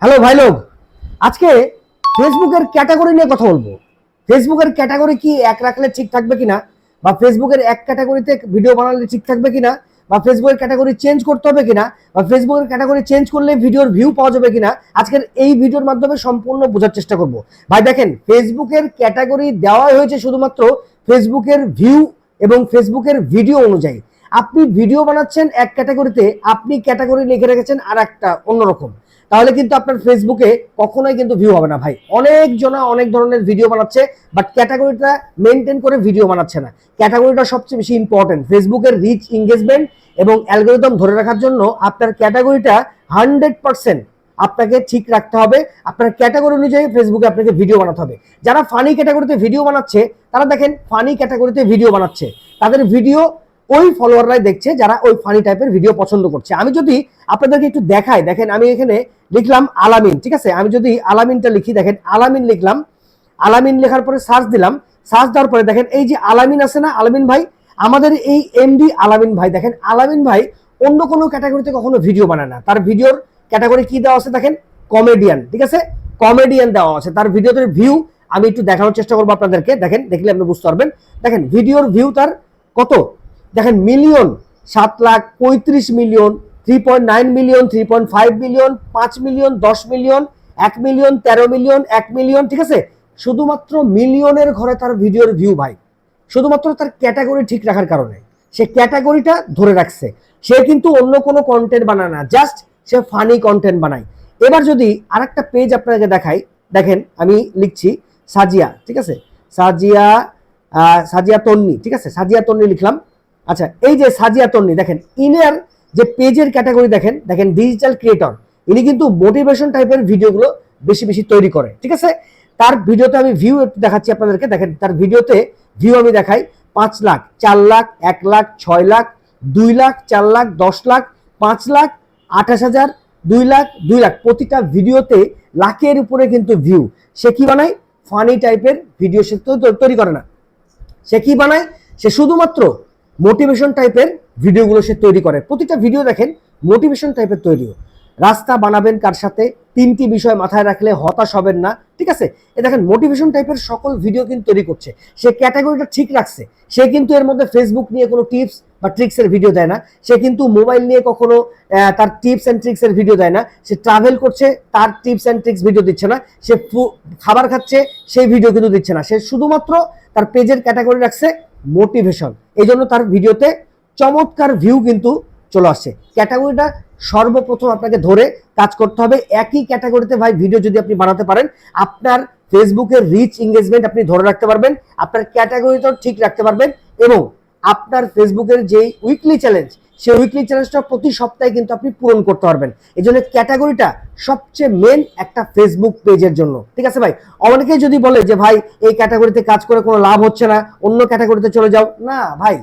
Hello ভাই লোক, আজকে ফেসবুকের ক্যাটাগরি নিয়ে কথা বলবো। ফেসবুকের ক্যাটাগরি কি এক রাখলে ঠিক থাকবে কিনা, বা ফেসবুকের এক ক্যাটাগরিতে ভিডিও বানালে ঠিক থাকবে কিনা, বা ফেসবুকের ক্যাটাগরি চেঞ্জ করতে হবে কিনা, বা ফেসবুকের ক্যাটাগরি চেঞ্জ করলে ভিডিওর ভিউ পাওয়া যাবে কিনা, আজকের এই ভিডিওর মাধ্যমে সম্পূর্ণ বোঝার চেষ্টা করব। ভাই দেখেন, ফেসবুকের ক্যাটাগরি দেওয়া হয়েছে শুধুমাত্র ফেসবুকের ভিউ এবং ফেসবুকের ভিডিও অনুযায়ী। আপনি ভিডিও বানাচ্ছেন এক ক্যাটাগরিতে, আপনি ক্যাটাগরি লিখে রেখেছেন আর একটা অন্যরকম, তাহলে কিন্তু আপনার ফেসবুকে কখনোই কিন্তু ভিউ হবে না। ভাই অনেক জনা অনেক ধরনের ভিডিও বানাচ্ছে, বাট ক্যাটাগরিটা মেনটেন করে ভিডিও বানাচ্ছে না। ক্যাটাগরিটা সবচেয়ে বেশি ইম্পর্টেন্ট। ফেসবুকের রিচ, এঙ্গেজমেন্ট এবং অ্যালগোরিদম ধরে রাখার জন্য আপনার ক্যাটাগরিটা 100% আপনাকে ঠিক রাখতে হবে। আপনার ক্যাটাগরি অনুযায়ী ফেসবুকে আপনাকে ভিডিও বানাতে হবে। যারা ফানি ক্যাটাগরিতে ভিডিও বানাচ্ছে, তারা দেখেন ফানি ক্যাটাগরিতে ভিডিও বানাচ্ছে, তাদের ভিডিও ওই ফলোয়াররাই দেখছে যারা ওই ফানি টাইপের ভিডিও পছন্দ করছে। আমি যদি আপনাদেরকে একটু দেখাই, দেখেন আমি এখানে লিখলাম আলামিন, ঠিক আছে? আমি যদি আলামিনটা লিখি, দেখেন আলামিন লিখলাম, আলামিন লেখার পরে সার্চ দিলাম, সার্চ দেওয়ার পরে দেখেন এই যে আলামিন আছে না, আলামিন ভাই, আমাদের এই এমডি আলামিন ভাই, দেখেন আলামিন ভাই অন্য কোনো ক্যাটাগরিতে কখনো ভিডিও বানায় না। তার ভিডিওর ক্যাটাগরি কি দেওয়া আছে দেখেন, কমেডিয়ান, ঠিক আছে? কমেডিয়ান দেওয়া আছে। তার ভিডিওতে ভিউ আমি একটু দেখানোর চেষ্টা করবো আপনাদেরকে, দেখেন, দেখলে আপনি বুঝতে পারবেন। দেখেন ভিডিওর ভিউ তার কত, দেখেন million, 7,35,000,000, 3.9 million, 3.5 million, 5 million, 10 million, 1 million, 13 million, 1 million, ঠিক আছে? শুধুমাত্র মিলিয়নের ঘরে তার ভিডিওর ভিউ ভাই, শুধুমাত্র তার ক্যাটাগরি ঠিক রাখার কারণে। সে ক্যাটাগরিটা ধরে রাখছে, সে কিন্তু অন্য কোনো কন্টেন্ট বানায় না, জাস্ট সে ফানি কন্টেন্ট বানায়। এবার যদি আরেকটা পেজ আপনাকে দেখাই, দেখেন আমি লিখছি সাজিয়া, ঠিক আছে? সাজিয়া, সাজিয়া তন্নি, ঠিক আছে? সাজিয়া তন্নি লিখলাম। আচ্ছা, এই যে সাজিয়া তন্নি, দেখেন ইনার যে পেজের ক্যাটাগরি দেখেন, দেখেন ডিজিটাল ক্রিয়েটর। ইনি কিন্তু মোটিভেশন টাইপের ভিডিওগুলো বেশি বেশি তৈরি করে, ঠিক আছে? তার ভিডিওতে আমি ভিউ একটু দেখাচ্ছি আপনাদেরকে, দেখেন তার ভিডিওতে ভিউ আমি দেখাই 5 লাখ, 4 লাখ, 1 লাখ, 6 লাখ, 2 লাখ, 4 লাখ, 10 লাখ, 5 লাখ, 28,000, 2 লাখ, 2 লাখ, প্রতিটা ভিডিওতে লাখের উপরে কিন্তু ভিউ। সে কি বানায়? ফানি টাইপের ভিডিও সে তৈরি করে না। সে কি বানায়? সে শুধুমাত্র মোটিভেশন টাইপের ভিডিওগুলো সে তৈরি করে। প্রতিটা ভিডিও দেখেন মোটিভেশন টাইপের তৈরিও। রাস্তা বানাবেন কার সাথে, 3টি বিষয় মাথায় রাখলে হতাশ হবেন না, ঠিক আছে? এ দেখেন মোটিভেশন টাইপের সকল ভিডিও কিন্তু তৈরি করছে। সে ক্যাটাগরিটা ঠিক রাখছে। সে কিন্তু এর মধ্যে ফেসবুক নিয়ে কোনো টিপস বা ট্রিক্সের ভিডিও দেয় না। সে কিন্তু মোবাইল নিয়ে কখনো তার টিপস অ্যান্ড ট্রিক্সের ভিডিও দেয় না। সে ট্রাভেল করছে, তার টিপস অ্যান্ড ট্রিক্স ভিডিও দিচ্ছে না। সে খাবার খাচ্ছে, সেই ভিডিও কিন্তু দিচ্ছে না। সে শুধুমাত্র তার পেজের ক্যাটাগরি রাখছে মোটিভেশন। এই জন্য তার ভিডিওতে চমৎকার ভিউ কিন্তু চলে আসছে। ক্যাটাগরিটা সর্বপ্রথম আপনাকে ধরে কাজ করতে হবে। একই ক্যাটাগরিতে ভাই ভিডিও যদি আপনি বানাতে পারেন, আপনার ফেসবুকের রিচ, এঙ্গেজমেন্ট আপনি ধরে রাখতে পারবেন, আপনার ক্যাটাগরিটাও ঠিক রাখতে পারবেন, এবং আপনার ফেসবুকের যে উইকলি চ্যালেঞ্জ, সেই উইকলি চ্যালেঞ্জটা প্রতি সপ্তাহে কিন্তু আপনি পূরণ করতে পারবেন। এই জন্য ক্যাটাগরিটা সবচেয়ে মেন একটা ফেসবুক পেজের জন্য, ঠিক আছে ভাই? অনেকেই যদি বলে যে ভাই এই ক্যাটাগরিতে কাজ করে কোনো লাভ হচ্ছে না, অন্য ক্যাটাগরিতে চলে যাও, না ভাই,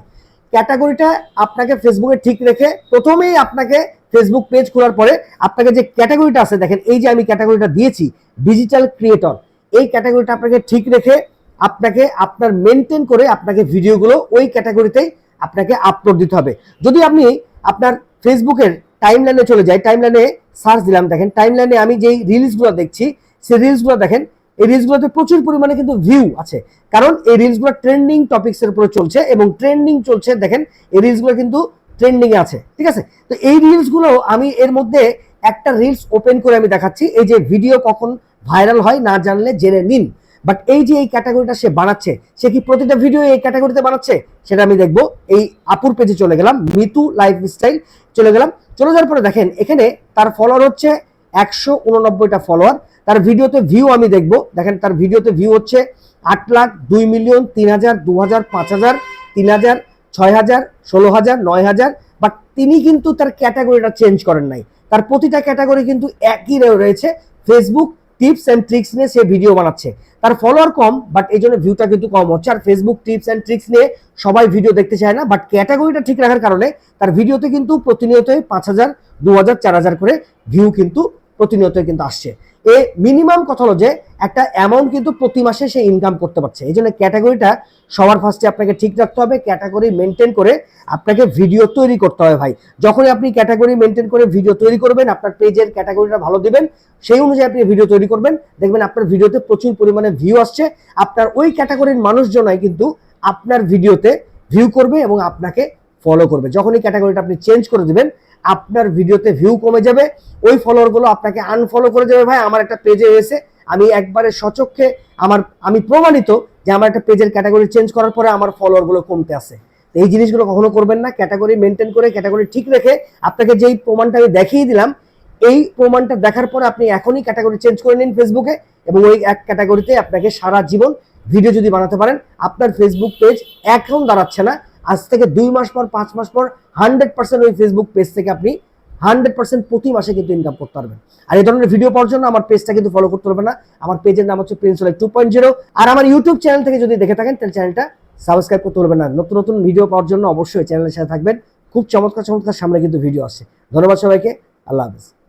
ক্যাটাগরিটা আপনাকে ফেসবুকে ঠিক রেখে প্রথমেই আপনাকে ফেসবুক পেজ খোলার পরে আপনাকে যে ক্যাটাগরিটা আছে, দেখেন এই যে আমি ক্যাটাগরিটা দিয়েছি ডিজিটাল ক্রিয়েটর, এই ক্যাটাগরিটা আপনাকে ঠিক রেখে আপনাকে আপনার মেনটেন করে আপনাকে ভিডিওগুলো ওই ক্যাটাগরিতেই আপনাকে আপলোড দিতে হবে। যদি আপনি আপনার ফেসবুকের টাইমলাইনে চলে যাই, টাইমলাইনে সার্চ দিলাম, দেখেন টাইমলাইনে আমি যেই রিলসগুলো দেখছি, সেই রিলসগুলো দেখেন, এই রিলসগুলোতে প্রচুর পরিমাণে কিন্তু ভিউ আছে, কারণ এই রিলসগুলো ট্রেন্ডিং টপিকসের উপরে চলছে এবং ট্রেন্ডিং চলছে। দেখেন এই রিলসগুলো কিন্তু ট্রেন্ডিং এ আছে, ঠিক আছে? তো এই রিলসগুলো আমি এর মধ্যে একটা রিলস ওপেন করে আমি দেখাচ্ছি। এই যে ভিডিও কখন ভাইরাল হয় না জানলে জেনে নিন। বাট এই যে এই ক্যাটাগরিটা সে বানাচ্ছে, সে কি প্রতিটা ভিডিও এই ক্যাটাগরিতে বানাচ্ছে সেটা আমি দেখবো। এই আপুর পেজে চলে গেলাম, মিতু লাইফস্টাইল চলে গেলাম। চলে যাওয়ার পরে দেখেন এখানে তার ফলোয়ার হচ্ছে 189টা ফলোয়ার। তার ভিডিওতে ভিউ আমি দেখবো, দেখেন তার ভিডিওতে ভিউ হচ্ছে 8 লাখ, 2 মিলিয়ন, 3,000, 2,000, 5,000, 3,000, 6,000, 16,000, 9,000। বাট তিনি কিন্তু তার ক্যাটাগরিটা চেঞ্জ করেন নাই। তার প্রতিটা ক্যাটাগরি কিন্তু একই রয়েছে। ফেসবুক টিপস অ্যান্ড ট্রিক্স নিয়ে সে ভিডিও বানাচ্ছে। তার ফলোয়ার কম, বাট এই জন্য ভিউটা কিন্তু কম হচ্ছে। আর ফেসবুক টিপস অ্যান্ড ট্রিক্স নিয়ে সবাই ভিডিও দেখতে চায় না, বাট ক্যাটাগরিটা ঠিক রাখার কারণে তার ভিডিওতে কিন্তু প্রতিনিয়তই 5,000, 2,000, 4,000 করে ভিউ কিন্তু প্রতিনিয়ত কিন্তু আসছে। এ মিনিমাম কথা হলো যে একটা অ্যামাউন্ট কিন্তু প্রতি মাসে সে ইনকাম করতে পারছে। এই জন্য ক্যাটাগরিটা সবার ফার্স্টে আপনাকে ঠিক রাখতে হবে। ক্যাটাগরি মেনটেন করে আপনাকে ভিডিও তৈরি করতে হবে ভাই। যখনই আপনি ক্যাটাগরি মেনটেন করে ভিডিও তৈরি করবেন, আপনার পেজের ক্যাটাগরিটা ভালো দিবেন, সেই অনুযায়ী আপনি ভিডিও তৈরি করবেন, দেখবেন আপনার ভিডিওতে প্রচুর পরিমাণে ভিউ আসছে। আপনার ওই ক্যাটাগরির মানুষজনই কিন্তু আপনার ভিডিওতে ভিউ করবে এবং আপনাকে ফলো করবে। যখনই ক্যাটাগরিটা আপনি চেঞ্জ করে দিবেন, আপনার ভিডিওতে ভিউ কমে যাবে, ওই ফলোয়ারগুলো আপনাকে আনফলো করে যাবে। ভাই আমার একটা পেজে হয়েছে, আমি একবারে সচক্ষে আমি প্রমাণিত যে আমার একটা পেজের ক্যাটাগরি চেঞ্জ করার পরে আমার ফলোয়ারগুলো কমতে আসে। এই জিনিসগুলো কখনো করবেন না। ক্যাটাগরি মেনটেন করে ক্যাটাগরি ঠিক রেখে আপনাকে যেই প্রমাণটা আমি দেখিয়ে দিলাম, এই প্রমাণটা দেখার পরে আপনি এখনই ক্যাটাগরি চেঞ্জ করে নিন ফেসবুকে, এবং ওই এক ক্যাটাগরিতে আপনাকে সারা জীবন ভিডিও যদি বানাতে পারেন, আপনার ফেসবুক পেজ এখন দাঁড়াচ্ছে না, আজ থেকে 2 মাস পর 5 মাস পর 100% ওই ফেসবুক পেজ থেকে আপনি 100% প্রতি মাসে কিন্তু ইনকাম করতে পারবেন। আর এই ধরনের ভিডিও পাওয়ার জন্য আমার পেজটা কিন্তু ফলো করতে হবে না। আমার পেজের নাম হচ্ছে প্রিন্স লাইফ 2.0। আর আমার ইউটিউব চ্যানেল থেকে যদি দেখে থাকেন তাহলে চ্যানেলটা সাবস্ক্রাইব করতে ভুলবেন না। নতুন নতুন ভিডিও পাওয়ার জন্য অবশ্যই চ্যানেলের সাথে থাকবেন। খুব চমৎকার চমৎকার সামনে কিন্তু ভিডিও আসছে। ধন্যবাদ সবাইকে। আল্লাহ হাফেজ।